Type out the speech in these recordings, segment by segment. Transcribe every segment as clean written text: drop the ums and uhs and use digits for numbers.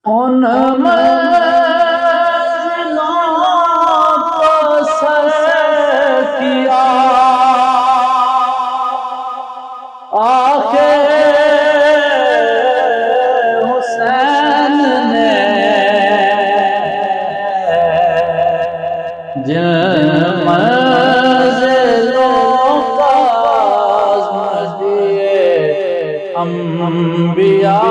ان منزلوں کو سر کیا آخر حسین نے جن منزلوں کا عزم دیے انبیاء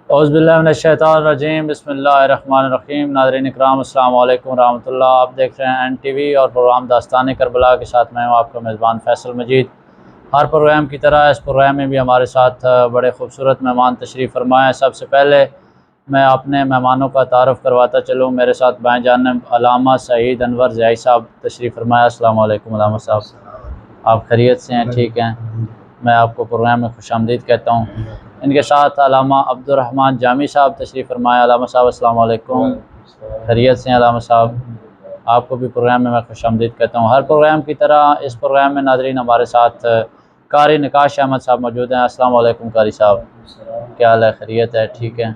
اعوذ باللہ من الشیطان الرجیم بسم اللہ الرحمن الرحیم۔ ناظرین اکرام السلام علیکم ورحمۃ اللہ۔ آپ دیکھ رہے ہیں این ٹی وی اور پروگرام داستان کربلا کے ساتھ میں ہوں آپ کا میزبان فیصل مجید۔ ہر پروگرام کی طرح اس پروگرام میں بھی ہمارے ساتھ بڑے خوبصورت مہمان تشریف فرمائے ہیں۔ سب سے پہلے میں اپنے مہمانوں کا تعارف کرواتا چلوں۔ میرے ساتھ بائیں جانب علامہ سعید انور زیائی صاحب تشریف فرمائے۔ السلام علیکم علامہ صاحب، آپ خیریت سے ہیں؟ ٹھیک ہیں؟ میں آپ کو پروگرام میں خوش آمدید کہتا ہوں۔ ان کے ساتھ علامہ عبدالرحمن جامی صاحب تشریف فرمائے۔ علامہ صاحب السلام علیکم، خیریت سے ہیں علامہ صاحب؟ آپ کو بھی پروگرام میں خوش آمدید کہتا ہوں۔ ہر پروگرام کی طرح اس پروگرام میں ناظرین ہمارے ساتھ قاری نکاش احمد صاحب موجود ہیں۔ السلام علیکم قاری صاحب، کیا حال ہے؟ خیریت ہے؟ ٹھیک ہے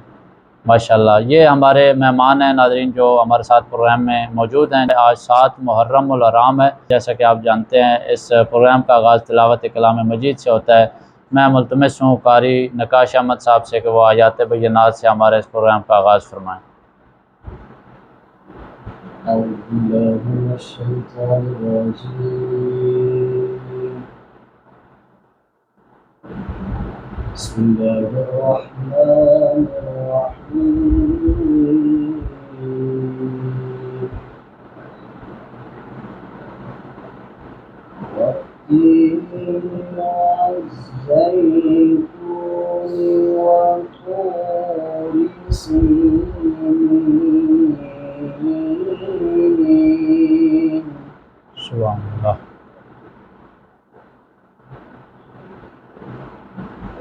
ماشاءاللہ۔ یہ ہمارے مہمان ہیں ناظرین جو ہمارے ساتھ پروگرام میں موجود ہیں۔ آج 7 محرم الحرام ہے، جیسا کہ آپ جانتے ہیں اس پروگرام کا آغاز تلاوت کلام مجید سے ہوتا ہے۔ میں ملتمس ہوں قاری نکاش احمد صاحب سے کہ وہ آیات بینات سے ہمارے اس پروگرام کا آغاز فرمائیں۔ اعوذ باللہ من الشیطان الرجیم، بسم اللہ الرحمن الرحیم، والتین والزیتون وطور سینین۔ سبحان اللہ۔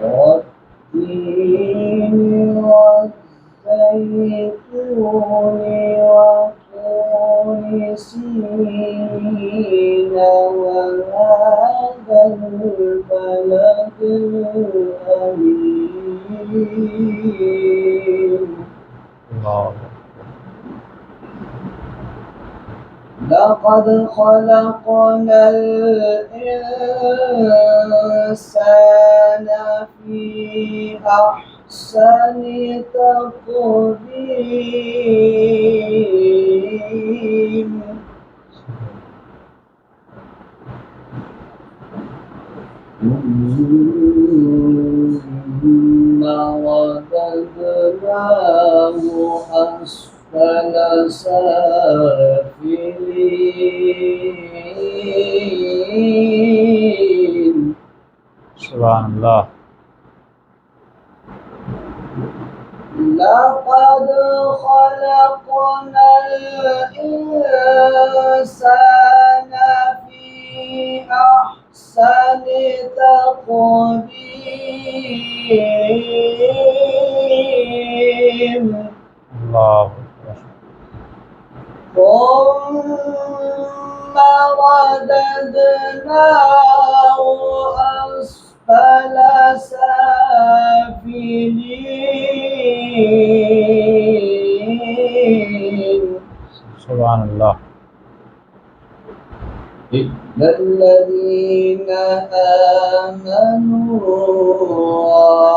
والتین والزیتون وطور سینین وهذا البلد الأمین۔ لقد خلقنا الإنسان في أحسن تقويم۔ ثم رددناه أسفل سافلين۔ سبحان اللہ۔ لقد خلقنا الإنسان في أحسن تقويم۔ اللہ ثم رددناه أسفل سافلين۔ سبحان اللہ۔ إلا الذين آمنوا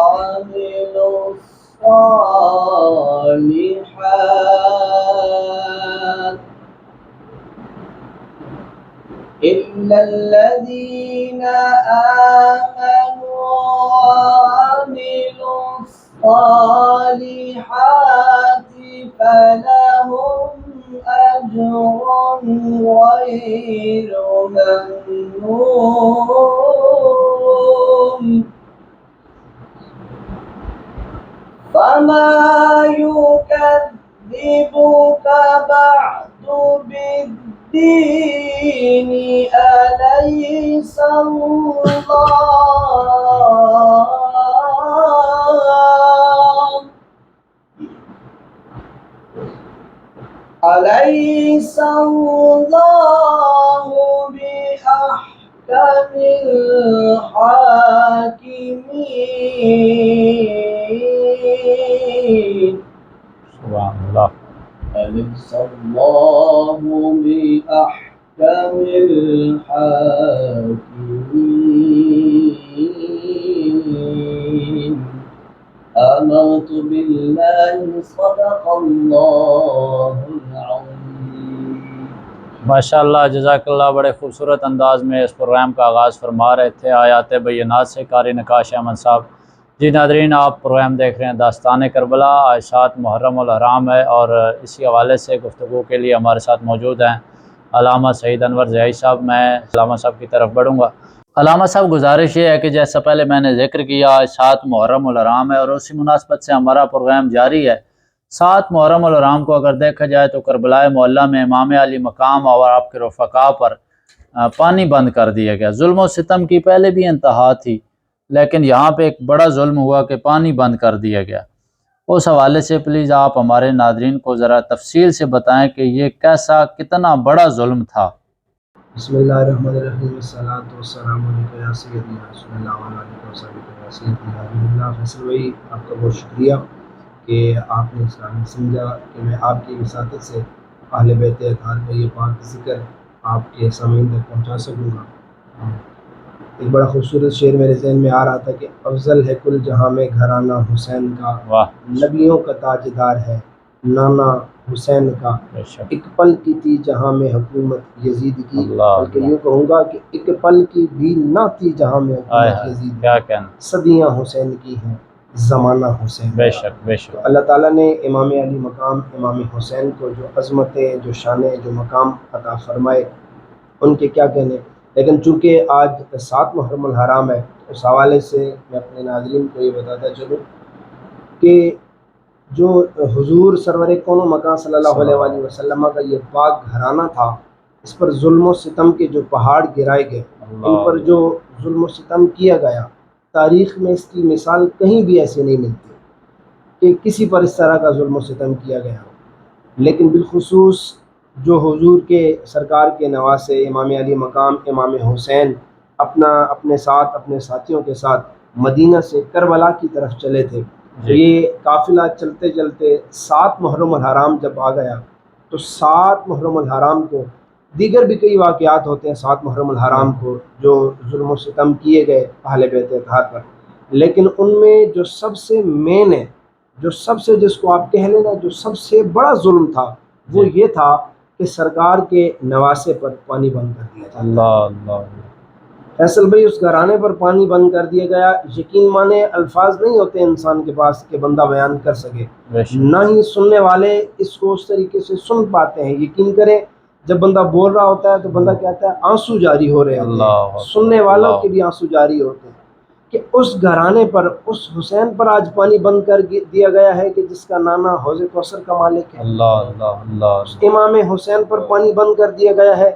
وعملوا الصالحات، إلا الذين آمنوا وعملوا الصالحات فلهم أجر غير ممنون۔ فما يكذبك بعد بالدين، أليس أليس الله بأحكم الحاكمين؟ سبحان اللہ. أليس الله بأحكم الحاكمين آمنت بالله صدق الله العظيم. ماشاء اللہ، جزاک اللہ. بڑے خوبصورت انداز میں اس پروگرام کا آغاز فرما رہے تھے آیات بینات سے قاری نقاش احمد صاحب. جی ناظرین، آپ پروگرام دیکھ رہے ہیں داستان کربلا. آج 7 محرم الحرام ہے اور اسی حوالے سے گفتگو کے لیے ہمارے ساتھ موجود ہیں علامہ سعید انور ضیائی صاحب. میں علامہ صاحب کی طرف بڑھوں گا. علامہ صاحب، گزارش یہ ہے کہ جیسا پہلے میں نے ذکر کیا، آج 7 محرم الحرام ہے اور اسی مناسبت سے ہمارا پروگرام جاری ہے. 7 محرم الحرام کو اگر دیکھا جائے تو کربلا معلیٰ میں امام علی مقام اور آپ کے رفقا پر پانی بند کر دیا گیا. ظلم و ستم کی پہلے بھی انتہا تھی، لیکن یہاں پہ ایک بڑا ظلم ہوا کہ پانی بند کر دیا گیا. اس حوالے سے پلیز آپ ہمارے ناظرین کو ذرا تفصیل سے بتائیں کہ یہ کیسا، کتنا بڑا ظلم تھا. بسم اللہ الرحمن الرحیم. الصلاۃ والسلام علیکم یا سیدی رسول اللہ و علیہ وسلم یا سیدی اللہ. فیصل بھائی، آپ کا بہت شکریہ کہ آپ نے اسلام سمجھا کہ میں آپ کی وساطت سے اہل بیت اطہار کا یہ پاک ذکر آپ کے سامعین تک پہنچا سکوں گا. ایک بڑا خوبصورت شعر میرے ذہن میں آ رہا تھا کہ افضل ہے کل جہاں میں گھرانہ حسین کا، واہ، نبیوں کا تاجدار ہے نانا حسین کا. بے شک. ایک پل کی تھی جہاں میں حکومت یزید کی، اللہ بلکہ یوں کہوں گا کہ ایک پل کی بھی نہ تھی جہاں میں حکومت یزید کیا کی. کہنا. صدیاں حسین کی ہیں، زمانہ حسین. بے شک بے شک. تو اللہ تعالیٰ نے امام علی مقام امام حسین کو جو عظمتیں، جو شانیں، جو مقام عطا فرمائے، ان کے کیا کہنے. لیکن چونکہ آج 7 محرم الحرام ہے، اس حوالے سے میں اپنے ناظرین کو یہ بتاتا چلوں کہ جو حضور سرور کون و مکان صلی اللہ علیہ وآلہ وسلم کا یہ پاک گھرانہ تھا، اس پر ظلم و ستم کے جو پہاڑ گرائے گئے، ان پر جو ظلم و ستم کیا گیا، تاریخ میں اس کی مثال کہیں بھی ایسی نہیں ملتی کہ کسی پر اس طرح کا ظلم و ستم کیا گیا ہو. لیکن بالخصوص جو حضور کے سرکار کے نواسے امام علی مقام امام حسین اپنے ساتھ، اپنے ساتھیوں کے ساتھ مدینہ سے کربلا کی طرف چلے تھے. یہ قافلہ چلتے چلتے 7 محرم الحرام جب آ گیا تو 7 محرم الحرام کو، دیگر بھی کئی واقعات ہوتے ہیں 7 محرم الحرام کو جو ظلم و ستم کیے گئے اہل بیت اطہار پر، لیکن ان میں جو سب سے مین ہے، جو سب سے، جس کو آپ کہہ لینا جو سب سے بڑا ظلم تھا، وہ یہ تھا کہ سرکار کے نواسے پر پانی بند کر دیا جاتا. اللہ اللہ. فیصل بھائی، اس گھرانے پر پانی بند کر دیا گیا. یقین مانے الفاظ نہیں ہوتے انسان کے پاس کہ بندہ بیان کر سکے، نہ ہی سننے والے اس کو اس طریقے سے سن پاتے ہیں. یقین کریں، جب بندہ بول رہا ہوتا ہے تو بندہ کہتا ہے آنسو جاری ہو رہے ہوتے ہیں، سننے والوں کے بھی آنسو جاری ہوتے ہیں کہ اس گھرانے پر، اس حسین پر آج پانی بند کر دیا گیا ہے کہ جس کا نانا حوض کوثر کا مالک ہے. اللہ اللہ اللہ. امام حسین پر پانی بند کر دیا گیا ہے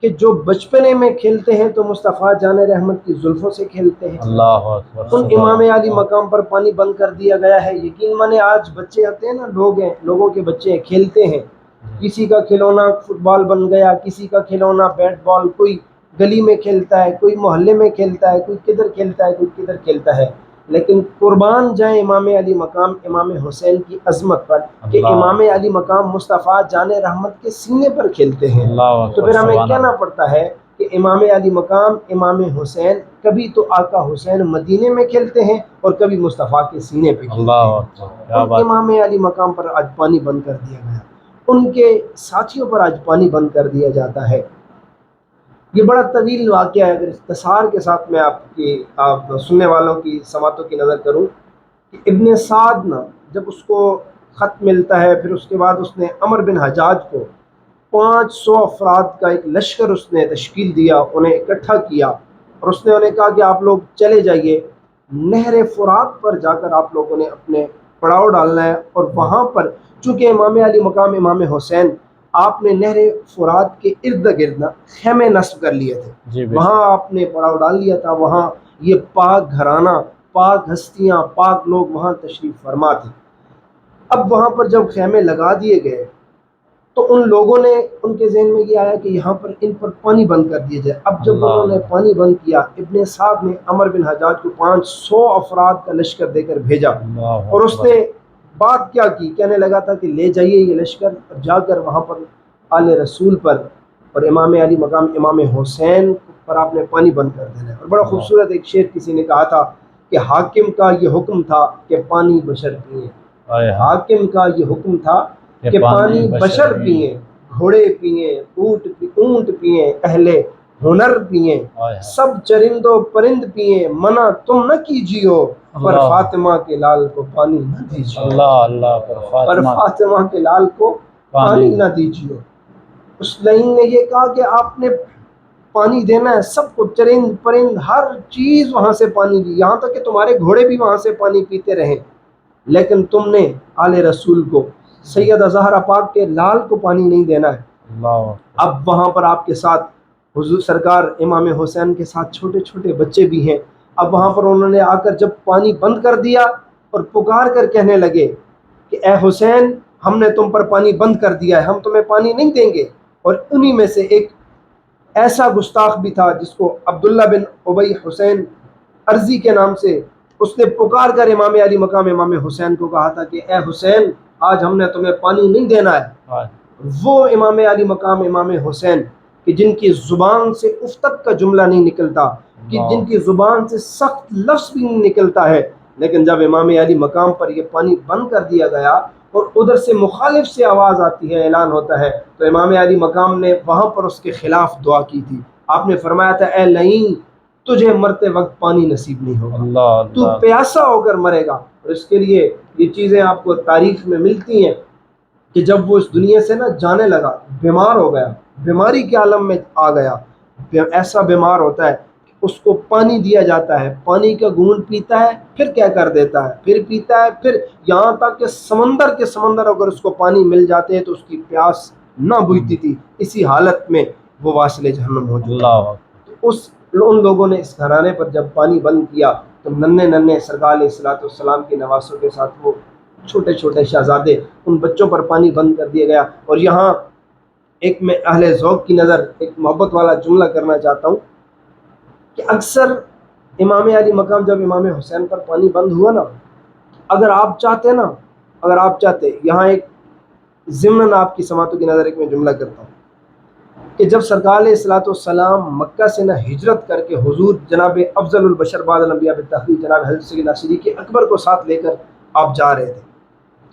کہ جو بچپنے میں کھیلتے ہیں تو مصطفیٰ جان رحمت کی زلفوں سے کھیلتے ہیں. اللہ اکبر. ان امام علی مقام پر پانی بند کر دیا گیا ہے. یقین مانے آج بچے آتے ہیں نا، لوگوں کے بچے کھیلتے ہیں، کسی کا کھلونا فٹ بال بن گیا، کسی کا کھلونا بیٹ بال، کوئی گلی میں کھیلتا ہے، کوئی محلے میں کھیلتا ہے، کوئی کدھر کھیلتا ہے، کوئی کدھر کھیلتا ہے. لیکن قربان جائیں امام علی مقام امام حسین کی عظمت پر کہ امام علی مقام مصطفیٰ جان رحمت کے سینے پر کھیلتے ہیں. تو پھر ہمیں کہنا پڑتا ہے کہ امام علی مقام امام حسین کبھی تو آقا حسین مدینے میں کھیلتے ہیں اور کبھی مصطفیٰ کے سینے پہ کھیلتے ہیں. امام علی مقام پر آج پانی بند کر دیا گیا، ان کے ساتھیوں پر آج پانی بند کر دیا جاتا ہے. یہ بڑا طویل واقعہ ہے. اگر اختصار کے ساتھ میں آپ سننے والوں کی سماعتوں کی نظر کروں کہ ابن سعد نا، جب اس کو خط ملتا ہے، پھر اس کے بعد اس نے عمر بن حجاج کو 500 افراد کا ایک لشکر اس نے تشکیل دیا، انہیں اکٹھا کیا اور اس نے انہیں کہا کہ آپ لوگ چلے جائیے نہر فرات پر، جا کر آپ لوگوں نے اپنے پڑاؤ ڈالنا ہے. اور وہاں پر چونکہ امام علی مقام امام حسین، آپ نے نہر فرات کے ارد گرد خیمے نصب کر لیے تھے، وہاں آپ نے پڑاؤ ڈال لیا تھا. وہاں یہ پاک گھرانہ، پاک ہستیاں، پاک لوگ وہاں تشریف فرما تھے. اب وہاں پر جب خیمے لگا دیے گئے تو تو ان لوگوں نے ان کے ذہن میں یہ آیا کہ یہاں پر ان پر پانی بند کر دیا جائے. اب جب اللہ انہوں نے پانی بند کیا، ابن سعد نے عمر بن حجاج کو 500 افراد کا لشکر دے کر بھیجا، اللہ اور اس نے بات کیا کی، کہنے لگا تھا کہ لے جائیے یہ لشکر اور جا کر وہاں پر آل رسول پر اور امام علی مقام امام حسین پر آپ نے پانی بند کر دینا ہے. اور بڑا خوبصورت ایک شعر کسی نے کہا تھا کہ حاکم کا یہ حکم تھا کہ پانی بشر پئیں. حاکم کا یہ حکم تھا کہ پانی بشر پئیں، گھوڑے پئیں، اونٹ پئیں، اہل ہنر پئیں، سب چرند و پرند پئیں، منع تم نہ کیجیو، پر فاطمہ کے لال کو پانی نہ دیجیو. اللہ اللہ پر فاطمہ کے لال کو پانی نہ دیجیو. اس لائن نے یہ کہا کہ آپ نے پانی دینا ہے سب کو، چرند پرند ہر چیز وہاں سے پانی دی، یہاں تک کہ تمہارے گھوڑے بھی وہاں سے پانی پیتے رہیں، لیکن تم نے آل رسول کو، سیدہ زہرا پاک کے لال کو پانی نہیں دینا ہے. اب وہاں پر آپ کے ساتھ حضور سرکار امام حسین کے ساتھ چھوٹے چھوٹے بچے بھی ہیں. اب وہاں پر انہوں نے آ کر جب پانی بند کر دیا اور پکار کر کہنے لگے کہ اے حسین، ہم نے تم پر پانی بند کر دیا ہے، ہم تمہیں پانی نہیں دیں گے. اور انہی میں سے ایک ایسا گستاخ بھی تھا جس کو عبداللہ بن ابی حسین ارضی کے نام سے، اس نے پکار کر امام علی مقام امام حسین کو کہا تھا کہ اے حسین، آج ہم نے تمہیں پانی نہیں دینا ہے. وہ امام علی مقام امام حسین کہ جن کی زبان سے اف تک کا جملہ نہیں نکلتا، کہ جن کی زبان سے سخت لفظ بھی نہیں نکلتا ہے، لیکن جب امام علی مقام پر یہ پانی بند کر دیا گیا اور ادھر سے مخالف سے آواز آتی ہے، اعلان ہوتا ہے، تو امام علی مقام نے وہاں پر اس کے خلاف دعا کی تھی. آپ نے فرمایا تھا اے لعین، تجھے مرتے وقت پانی نصیب نہیں ہوگا، تو پیاسا ہو کر مرے گا. اور اس کے لیے یہ چیزیں آپ کو تاریخ میں ملتی ہیں کہ جب وہ اس دنیا سے جانے لگا، بیمار ہو گیا، بیماری کے عالم میں آ گیا، ایسا بیمار ہوتا ہے کہ اس کو پانی دیا جاتا ہے، پانی کا گھونٹ پیتا ہے، پھر کیا کر دیتا ہے، پھر پیتا ہے، پھر یہاں تک کہ سمندر اگر اس کو پانی مل جاتے ہیں تو اس کی پیاس نہ بجھتی تھی. اسی حالت میں وہ واصل جہنم ہو چکا. ان لوگوں نے اس گھرانے پر جب پانی بند کیا تو ننھے سرکار علیہ الصلوۃ والسلام کے نواسوں کے ساتھ وہ چھوٹے چھوٹے شہزادے، ان بچوں پر پانی بند کر دیا گیا. اور یہاں ایک میں اہل ذوق کی نظر ایک محبت والا جملہ کرنا چاہتا ہوں کہ اکثر امام علی مقام جب امام حسین پر پانی بند ہوا نا، اگر آپ چاہتے یہاں ایک ضمن آپ کی سماعتوں کی نظر ایک میں جملہ کرتا ہوں کہ جب سرکار علیہ الصلوۃ والسلام مکہ سے ہجرت کر کے حضور جناب افضل البشر بعد الانبیاء بالتحقیق جناب حضرت سیدنا صدیق اکبر کو ساتھ لے کر آپ جا رہے تھے،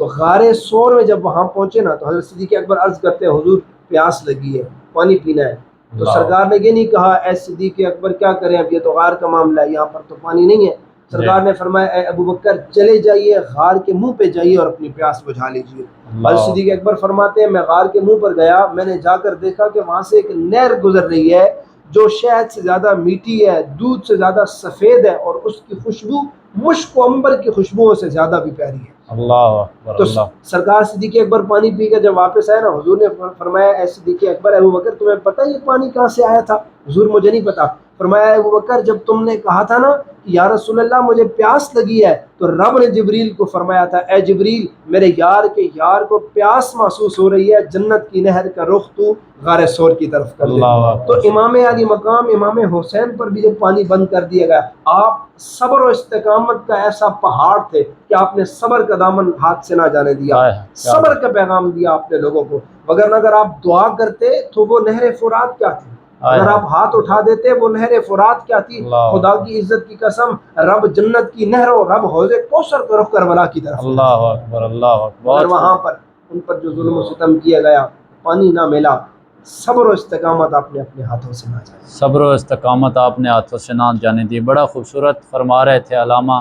تو غار سور میں جب وہاں پہنچے نا تو حضرت صدیق اکبر عرض کرتے ہیں حضور پیاس لگی ہے، پانی پینا ہے. تو سرکار نے یہ نہیں کہا اے صدیق اکبر کیا کریں، اب یہ تو غار کا معاملہ ہے، یہاں پر تو پانی نہیں ہے. سرکار نے فرمایا اے ابو بکر چلے جائیے، غار کے منہ پہ جائیے اور اپنی پیاس بجھا لیجیے. حضرت صدیق اکبر فرماتے ہیں میں غار کے منہ پر گیا، میں نے جا کر دیکھا کہ وہاں سے ایک نہر گزر رہی ہے جو شہد سے زیادہ میٹھی ہے، دودھ سے زیادہ سفید ہے، اور اس کی خوشبو مشک و عنبر کی خوشبوؤں سے زیادہ بھی پیاری ہے. اللہ اکبر. تو سرکار صدیق اکبر پانی پی کر جب واپس آئے نا، حضور نے فرمایا اے صدیق اکبر، ابو بکر تمہیں پتہ یہ پانی کہاں سے آیا تھا؟ حضور مجھے نہیں پتا. فرمایا ابو بکر جب تم نے کہا تھا نا کہ یا رسول اللہ مجھے پیاس لگی ہے، تو رب نے جبریل کو فرمایا تھا اے جبریل میرے یار کے یار کو پیاس محسوس ہو رہی ہے، جنت کی نہر کا رخ تو غار سور کی طرف کر دے. تو امام علی مقام امام حسین پر بھی جب پانی بند کر دیا گیا، آپ صبر و استقامت کا ایسا پہاڑ تھے کہ آپ نے صبر کا دامن ہاتھ سے نہ جانے دیا، صبر کا پیغام دیا آپ نے لوگوں کو. وگرنہ اگر آپ دعا کرتے تو وہ نہر فرات کیا تھی، اگر آپ ہاتھ اٹھا دیتے وہ نہر فرات کیا تھی. خدا کی عزت کی قسم، رب جنت کی نہر و رب حوض کوثر کا رخ کربلا کی طرف. اللہ اکبر اللہ اکبر. اور وہاں پر ان پر جو ظلم و ستم کیا گیا، پانی نہ ملا، صبر و استقامت آپ نے اپنے ہاتھوں سے نہ جانے. صبر و استقامت آپ نے ہاتھوں سے نہ جانے دی. بڑا خوبصورت فرما رہے تھے علامہ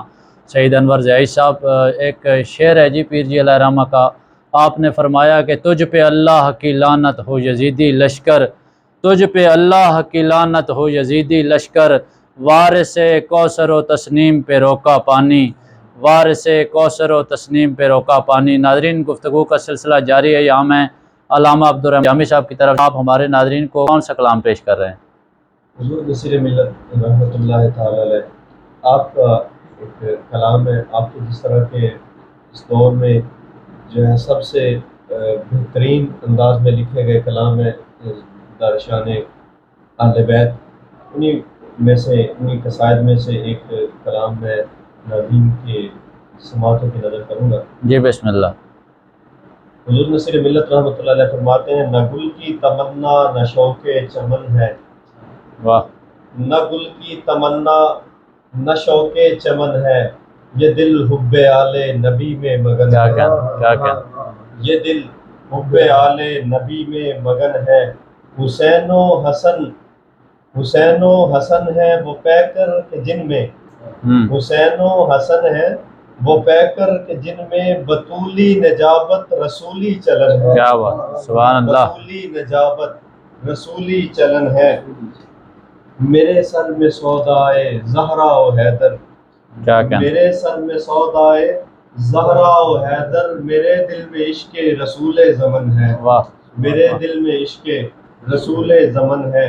سعید انور زئی صاحب. ایک شعر ہے جی پیر جی علیہ رحمہ کا، آپ نے فرمایا کہ تجھ پہ اللہ کی لعنت ہو یزیدی لشکر، تجھ پہ اللہ کی لعنت ہو یزیدی لشکر، وارث کوثر و تسنیم پہ روکا پانی، وارث کوثر و تسنیم پہ روکا پانی. ناظرین گفتگو کا سلسلہ جاری ہے. یہاں میں علامہ عبدالرحمن جامی صاحب کی طرف آپ ہمارے ناظرین کو کون سا کلام پیش کر رہے ہیں؟ حضور نصیر ملت رحمۃ اللہ تعالی علیہ، آپ کا ایک کلام ہے، آپ کو جس طرح کے اس دور میں جو ہے سب سے بہترین انداز میں لکھے گئے کلام ہے دارشان اہل بیت، انہی قصائد میں سے ایک کلام میں ناظرین کے سماعتوں کی نظر کروں گا۔ جی بسم اللہ۔ حضور نصیر ملت رحمۃ اللہ علیہ فرماتے ہیں، نہ گل کی تمنا نہ شوق چمن ہے، واہ، نہ گل کی تمنا نہ شوق چمن ہے، یہ دل حب آل نبی میں مگن کیا ہے، کہنا، کیا کہنا، یہ دل حب آل نبی میں مگن ہے، حسین و حسن ہے وہ پیکر کے جن میں، حسین و حسن ہے وہ پیکر کے جن میں، بطولی نجابت رسولی چلن ہے، کیا بات، سبحان اللہ، بطولی نجابت رسولی چلن ہے، میرے سر میں سودائے زہرا و حیدر، کیا کہنا، میرے سر میں سودائے زہرا و حیدر، میرے دل میں عشق رسول زمن ہے، واہ، میرے دل میں عشق رسول زمن ہے،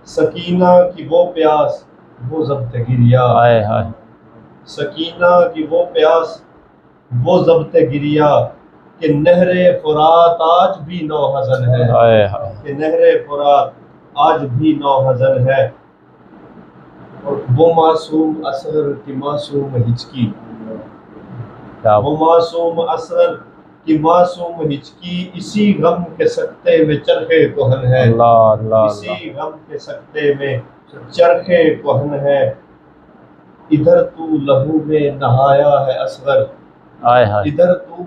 سکینہ کی وہ پیاس وہ ضبط گریا، ہائے ہائے، سکینہ کی وہ پیاس وہ ضبط گریا، کہ نہر فرات آج بھی نوحزن ہے، ہائے ہائے، کہ نہر فرات آج بھی نوحزن ہے، وہ معصوم اصغر کی معصوم ہچکی، کیا وہ معصوم اصغر کی معصوم ہچکی، اسی غم کے سکتے میں چرخے کہن ہے، اللہ اللہ اسی اللہ، غم کے سکتے میں چرخے کہن ہے، ادھر تو لہو میں نہایا ہے اصغر، ہائے ہائے، ادھر تو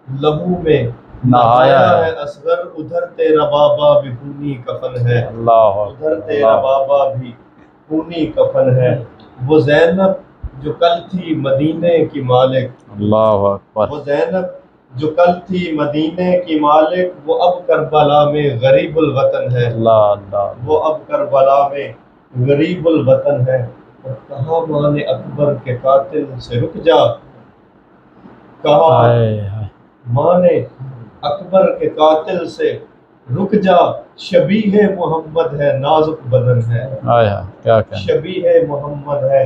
لہو میں نہایا نہایا ہے، ہے اصغر، ادھر تیرا بابا بھی خونی کفن ہے، اللہ ادھر تیرا اللہ، بابا بھی خونی کفن ہے، وہ زینب جو کل تھی مدینے کی مالک، اللہ اکبر، وہ زینب جو کل تھی مدینے کی مالک، وہ اب کربلا میں غریب الوطن ہے، اللہ اللہ، وہ اب کربلا میں غریب الوطن ہے، اور کہا مان اکبر کے قاتل سے رک جا، کہا ہائے ہائے، مان اکبر کے قاتل سے رک جا، شبیہ محمد ہے نازک بدن ہے، ہائے ہائے، کیا کہنا، شبیہ محمد ہے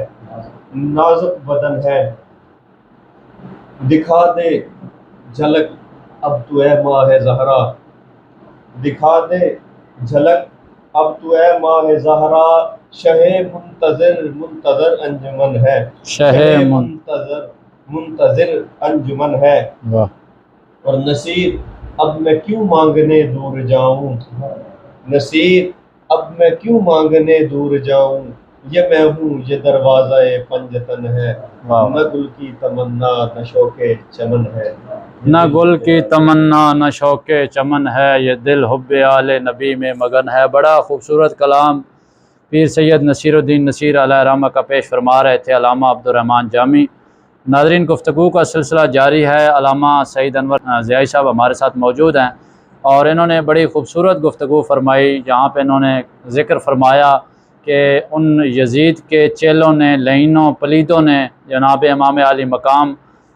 نازک بدن ہے، دکھا دے جھلک اب تو اے ماہ زہرا، دکھا دے جھلک اب تو اے ماہ زہرا، شہ منتظر انجمن ہے، شہ منتظر انجمن ہے، واہ، اور نصیر اب میں کیوں مانگنے دور جاؤں، نصیر اب میں کیوں مانگنے دور جاؤں، یہ میں ہوں یہ دروازہ پنجتن ہے، واہ، نہ گل کی تمنا نہ شوق چمن ہے، نہ گل کی تمنا نہ شوق چمن ہے، یہ دل حب آل نبی میں مگن ہے۔ بڑا خوبصورت کلام پیر سید نصیر الدین نصیر علیہ رحمہ کا پیش فرما رہے تھے علامہ عبدالرحمن جامی۔ ناظرین، گفتگو کا سلسلہ جاری ہے۔ علامہ سعید انور ضیائی صاحب ہمارے ساتھ موجود ہیں اور انہوں نے بڑی خوبصورت گفتگو فرمائی، جہاں پہ انہوں نے ذکر فرمایا کہ ان یزید کے چیلوں نے، لعینوں پلیدوں نے جناب امام علی مقام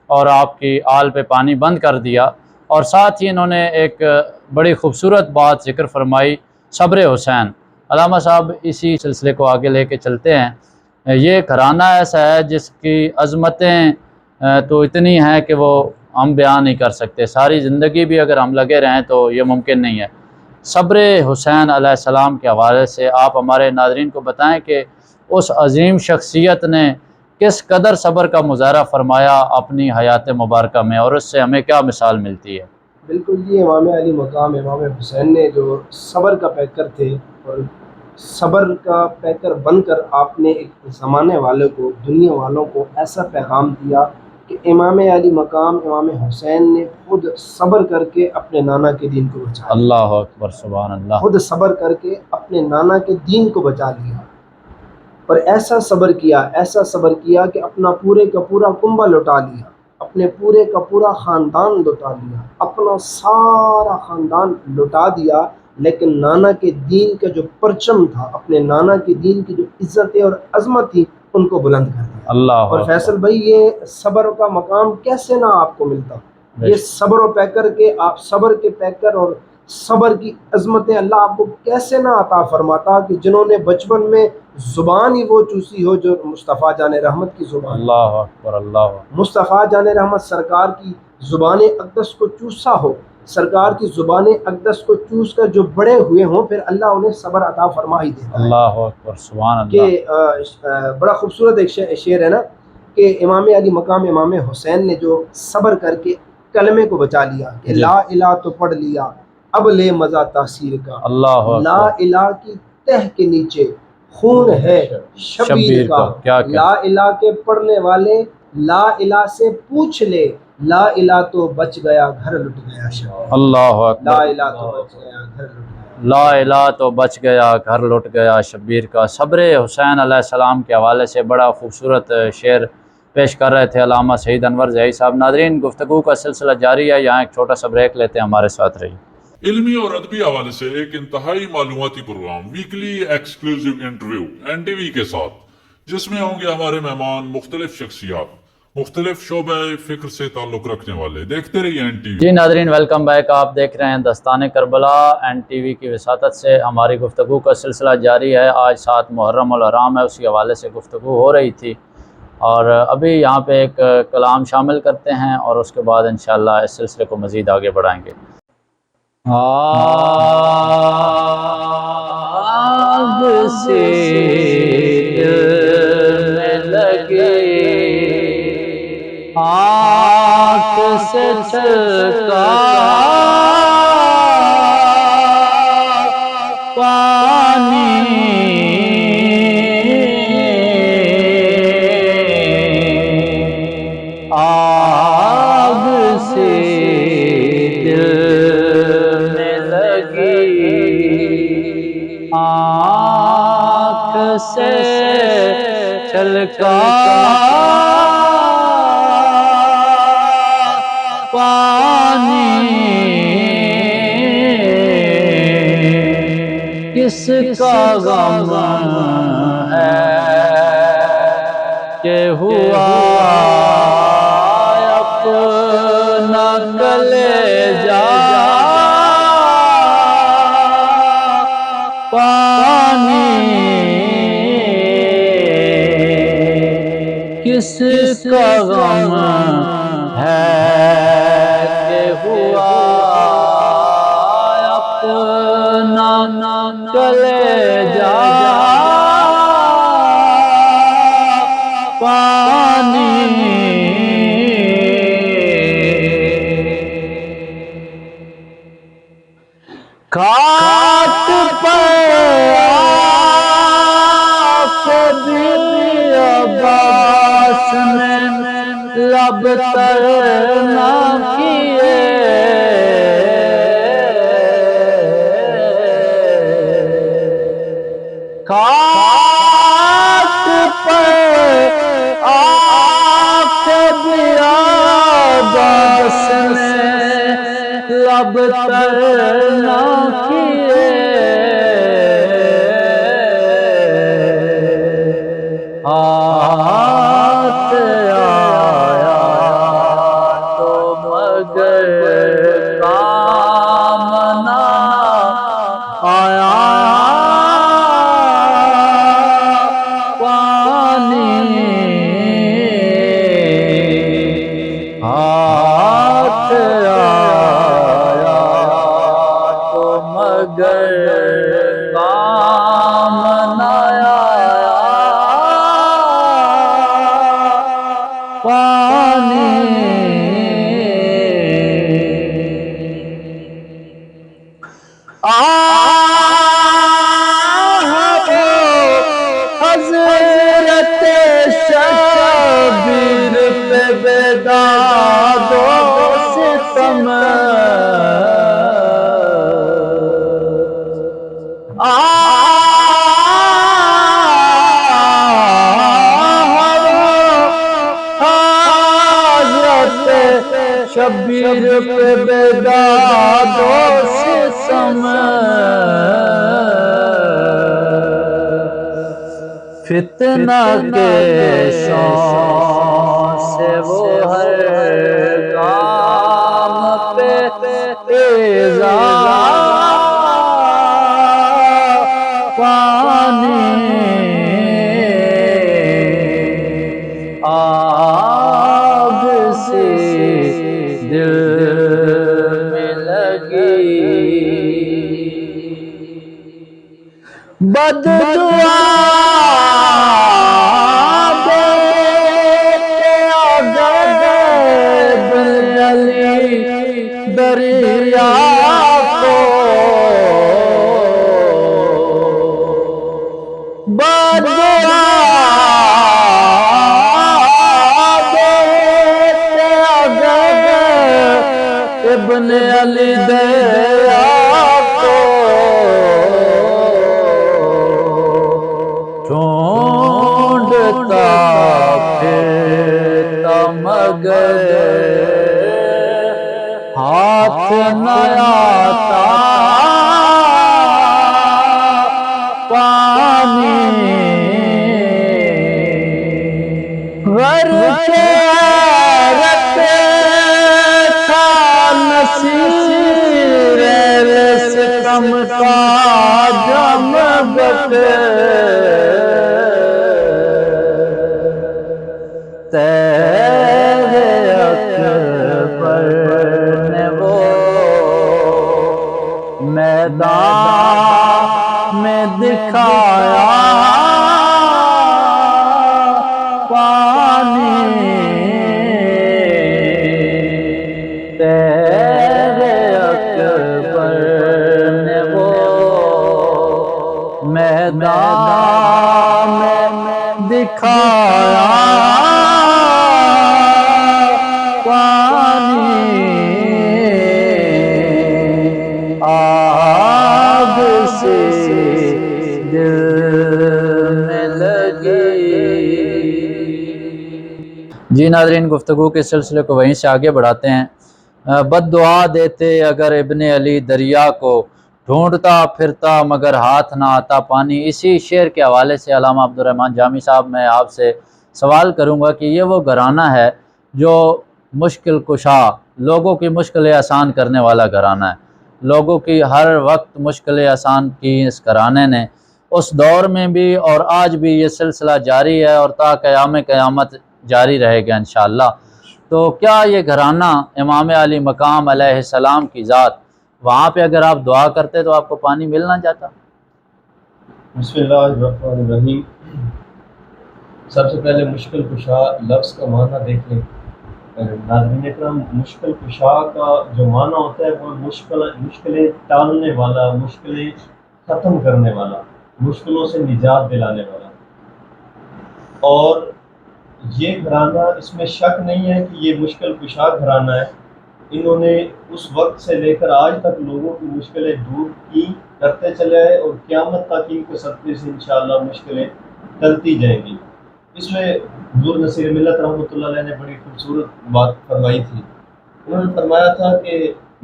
اور آپ کی آل پہ پانی بند کر دیا، اور ساتھ ہی انہوں نے ایک بڑی خوبصورت بات ذکر فرمائی، صبر حسین۔ علامہ صاحب اسی سلسلے کو آگے لے کے چلتے ہیں۔ یہ گھرانہ ایسا ہے جس کی عظمتیں تو اتنی ہیں کہ وہ ہم بیان نہیں کر سکتے، ساری زندگی بھی اگر ہم لگے رہیں تو یہ ممکن نہیں ہے۔ صبر حسین علیہ السلام کے حوالے سے آپ ہمارے ناظرین کو بتائیں کہ اس عظیم شخصیت نے کس قدر صبر کا مظاہرہ فرمایا اپنی حیات مبارکہ میں، اور اس سے ہمیں کیا مثال ملتی ہے؟ بالکل جی، امام علی مقام امام حسین نے جو صبر کا پیکر تھے، اور صبر کا پیکر بن کر آپ نے ایک زمانے والوں کو، دنیا والوں کو ایسا پیغام دیا کہ امام علی مقام امام حسین نے خود صبر کر کے اپنے نانا کے دین کو بچا لیا، اللہ اکبر، سبحان اللہ، خود صبر کر کے اپنے نانا کے دین کو بچا لیا، اور ایسا صبر کیا کہ اپنا پورے کا پورا کنبہ لوٹا لیا، اپنے پورے کا پورا خاندان لوٹا لیا، اپنا سارا خاندان لوٹا دیا، لیکن نانا کے دین کا جو پرچم تھا، اپنے نانا کے دین کی جو عزتیں اور عظمت تھی، ان کو بلند کر دیا۔ اللہ اور اکبر، فیصل بھائی، یہ صبر کا مقام کیسے نہ آپ کو ملتا؟ یہ صبر و پیکر کے، آپ صبر کے پیکر اور صبر کی عظمتیں اللہ آپ کو کیسے نہ عطا فرماتا کہ جنہوں نے بچپن میں زبان ہی وہ چوسی ہو جو مصطفیٰ جان رحمت کی زبان، اللہ اکبر، اللہ اکبر، مصطفیٰ جان رحمت سرکار کی زبان اقدس کو چوسا ہو، سرکار کی زبان اقدس کو چوس کر جو بڑے ہوئے ہوں پھر اللہ انہیں صبر عطا فرما ہی دیتا ہے. اللہ اکبر، سبحان اللہ. کہ بڑا خوبصورت ایک شعر ہے نا کہ امام علی مقام امام حسین نے جو صبر کر کے کلمے کو بچا لیا کہ جی. لا الہ تو پڑھ لیا اب لے مزہ تاثیر کا. اللہ لا اکبر. الہ کی تہ کے نیچے خون ہے شبیر کا. کیا کیا. لا الہ کے پڑھنے والے لا الہ سے پوچھ لے لا الہ تو بچ گیا گھر لٹ گیا شبیر. اللہ لا اکبر. الہ تو بچ گیا گھر لٹ گیا. لا الہ تو بچ گیا گھر لٹ گیا شبیر کا. صبر حسین علیہ السلام کے حوالے سے بڑا خوبصورت شعر پیش کر رہے تھے علامہ سعید انور زئی صاحب. ناظرین، گفتگو کا سلسلہ جاری ہے، یہاں ایک چھوٹا سا بریک لیتے ہیں، ہمارے ساتھ رہیے. علمی اور ادبی حوالے سے ایک انتہائی معلوماتی programme weekly exclusive interview N T V کے ساتھ، جس میں ہوں گے ہمارے مہمان مختلف شخصیات مختلف شعبہ فکر سے تعلق رکھنے والے. دیکھتے رہیے این ٹی وی. جی ناظرین، ویلکم بیک. آپ دیکھ رہے ہیں دستان کربلا این ٹی وی کی وساطت سے. ہماری گفتگو کا سلسلہ جاری ہے. آج 7 محرم الحرام ہے، اسی حوالے سے گفتگو ہو رہی تھی، اور ابھی یہاں پہ ایک کلام شامل کرتے ہیں اور اس کے بعد انشاءاللہ اس سلسلے کو مزید آگے بڑھائیں گے. آگ سے دل میں لگے، آنکھ سے چھلکا پانی، آگ سے دل میں لگی، آنکھ سے چھلکا پانی، کس کا غم ہے کہ ہوا اپنا کلیجہ پانی، کس کا غم ہے کہ ہوا اپنا کلیجہ پانی. کاٹ پر آپ بھی عباس نے لب تر نہ کیے، کاٹ پر آپ بھی عباس نے لب تر نہ کیے، ہاتھ آیا تو مگر کام نہ آیا پانی، ہاتھ آیا تو مگر کام نہ آیا پانی. حضرت شبیر پہ بیداد و ستم، حضرت شبیر پہ بیداد و ستم، فتنہ کے شوق سے وہ ہر کام پہ ایزا پانی، آگ سے دل میں مگر ہاتھ نہ آتا پانی، غر کے رکھتے تھا نصیر سکم کا جم بک، تیرے اکبر نے وہ میدان میں دکھایا پانی، تیرے اکبر نے وہ میدان میں دکھایا پانی، آگ سے دل میں لگی۔ جی ناظرین، گفتگو کے سلسلے کو وہیں سے آگے بڑھاتے ہیں۔ بد دعا دیتے اگر ابن علی دریا کو، ڈھونڈتا پھرتا مگر ہاتھ نہ آتا پانی۔ اسی شعر کے حوالے سے علامہ عبدالرحمن جامی صاحب میں آپ سے سوال کروں گا کہ یہ وہ گھرانہ ہے جو مشکل کشا، لوگوں کی مشکلیں آسان کرنے والا گھرانہ ہے، لوگوں کی ہر وقت مشکلیں آسان کی اس گھرانے نے، اس دور میں بھی اور آج بھی یہ سلسلہ جاری ہے اور تا قیام قیامت جاری رہے گا انشاءاللہ۔ تو کیا یہ گھرانہ امام علی مقام علیہ السلام کی ذات، وہاں پہ اگر آپ دعا کرتے تو آپ کو پانی مل نہ جاتا؟ بسم اللہ الرحمن الرحیم۔ سب سے پہلے مشکل کشا لفظ کا معنی دیکھ لیں ناظرین اکرام۔ مشکل کشا کا جو معنی ہوتا ہے وہ مشکلیں ٹالنے والا، مشکلیں ختم کرنے والا، مشکلوں سے نجات دلانے والا۔ اور یہ گھرانہ، اس میں شک نہیں ہے کہ یہ مشکل کشا گھرانہ ہے۔ انہوں نے اس وقت سے لے کر آج تک لوگوں کی مشکلیں دور کی، کرتے چلے آئے، اور قیامت تک ان کے صدقے سے انشاءاللہ مشکلیں ٹلتی جائیں گی۔ اس میں حضور نصیر ملت رحمۃ اللہ علیہ نے بڑی خوبصورت بات فرمائی تھی۔ انہوں نے فرمایا تھا کہ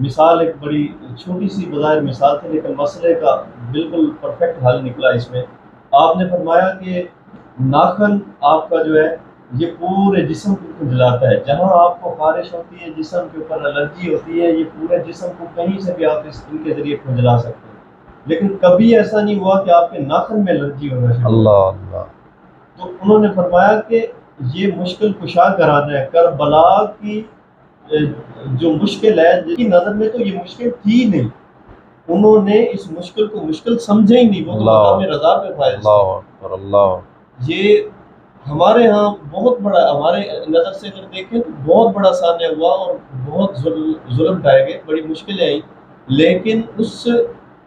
مثال ایک بڑی چھوٹی سی بظاہر مثال تھی، لیکن مسئلے کا بالکل پرفیکٹ حل نکلا اس میں۔ آپ نے فرمایا کہ ناخن آپ کا جو ہے یہ پورے جسم کو کھجلاتا ہے، جہاں آپ کو خارش ہوتی ہے، جسم کے اوپر الرجی ہوتی ہے، یہ پورے جسم کو کہیں سے بھی آپ ان کے ذریعے کھجلا سکتے ہیں، لیکن کبھی ایسا نہیں ہوا کہ آپ کے ناخن میں الرجی ہونا شروع ہو۔ اللہ اللہ۔ تو انہوں نے فرمایا کہ یہ مشکل کشا گھرانہ ہے۔ کربلا کی جو مشکل ہے، جن کی نظر میں تو یہ مشکل تھی نہیں، انہوں نے اس مشکل کو مشکل سمجھے ہی نہیں، وہ تو مقام رضا پہ فائز تھے۔ اللہ اکبر، اللہ۔ یہ ہمارے ہاں بہت بڑا، ہمارے نظر سے اگر دیکھیں تو بہت بڑا سانحہ ہوا اور بہت ظلم ڈھائے گئے، بڑی مشکلیں آئیں، لیکن اس